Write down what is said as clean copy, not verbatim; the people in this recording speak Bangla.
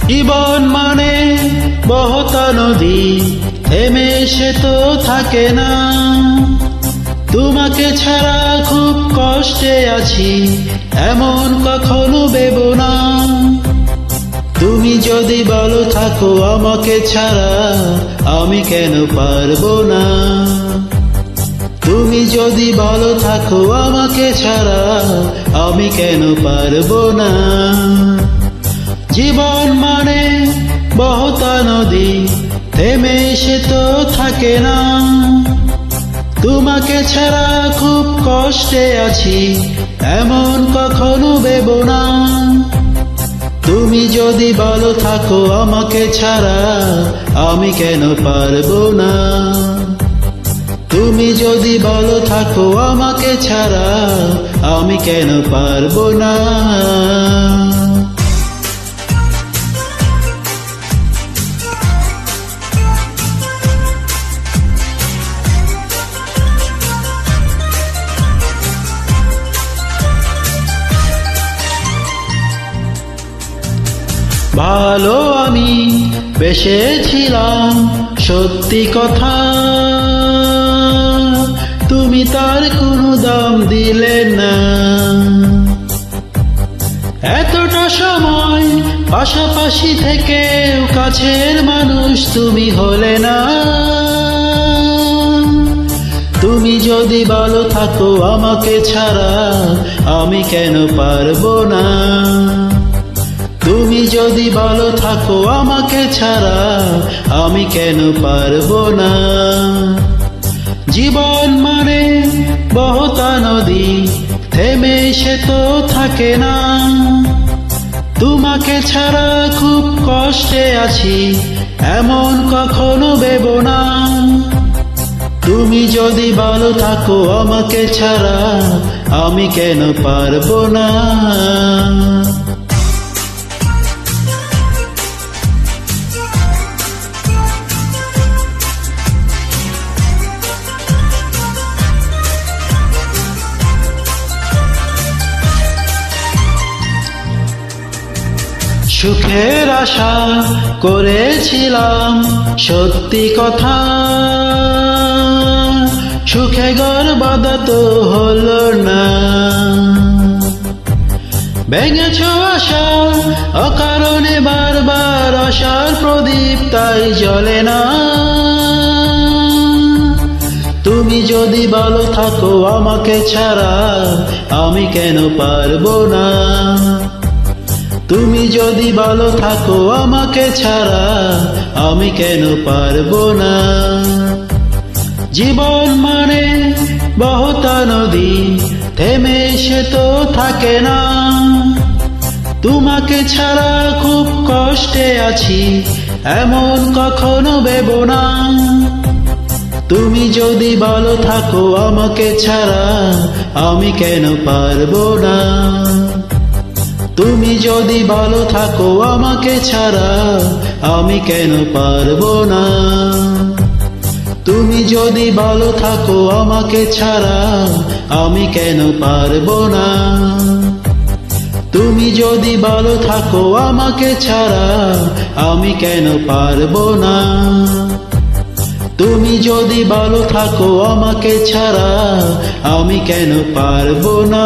জীবন মানে বহতা নদী, থেমে সে তো থাকে না। তোমাকে ছাড়া খুব কষ্টে আছি, এমন কখনো ভেবো না। তুমি যদি ভালো থাকো আমাকে ছাড়া, আমি কেন পারবো না। তুমি যদি ভালো থাকো আমাকে ছাড়া, আমি কেন পারবো না। জীবন মানে বহতা নদী, থেমে সে তো থাকে না। তোমাকে ছাড়া খুব কষ্টে আছি, এমন কখনো ভেবো না। তুমি যদি ভালো থাকো আমাকে ছাড়া, আমি কেন পারবো না। তুমি যদি ভালো থাকো আমাকে ছাড়া, আমি কেন পারবো না। ভালো আমি বেসেছিলাম, সত্যি কথা, তুমি তার কোনো দাম দিলে না। এতটা সময় পাশাপাশি থেকে কাছের মানুষ তুমি হলে না। তুমি যদি ভালো থাকো আমাকে ছাড়া, আমি কেন পারবো না। তুমি যদি ভালো থাকো আমাকে ছাড়া, আমি কেন পারবো না। জীবন মানে বহতা নদী, থেমে সে তো থাকে না। তোমাকে ছাড়া খুব কষ্টে আছি, এমন কখনো ভেবো না। তুমি যদি ভালো থাকো আমাকে ছাড়া, আমি কেন পারবো না। সুখের আশা করেছিলাম, সত্যি কথা, সুখে ঘর বাঁধা তো হলো না। ভেঙেছ আশা অকারণে, বারবার আশার প্রদীপ তাই জ্বলে না। তুমি যদি ভালো থাকো আমাকে ছাড়া, আমি কেন পারবো না। তুমি যদি ভালো থাকো আমাকে ছাড়া, আমি কেন পারবো না। জীবন মানে বহতা নদী, থেমে সে তো থাকে না। তোমাকে ছাড়া খুব কষ্টে আছি, এমন কখনো ভেবো না। তুমি যদি ভালো থাকো আমাকে ছাড়া, আমি কেন পারবো না। তুমি যদি ভালো থাকো আমাকে ছাড়া, আমি কেন পারবো না। তুমি যদি ভালো থাকো আমাকে ছাড়া, আমি কেন পারবো না। তুমি যদি ভালো থাকো আমাকে ছাড়া, আমি কেন পারবো না। তুমি যদি ভালো থাকো আমাকে ছাড়া, আমি কেন পারবো না।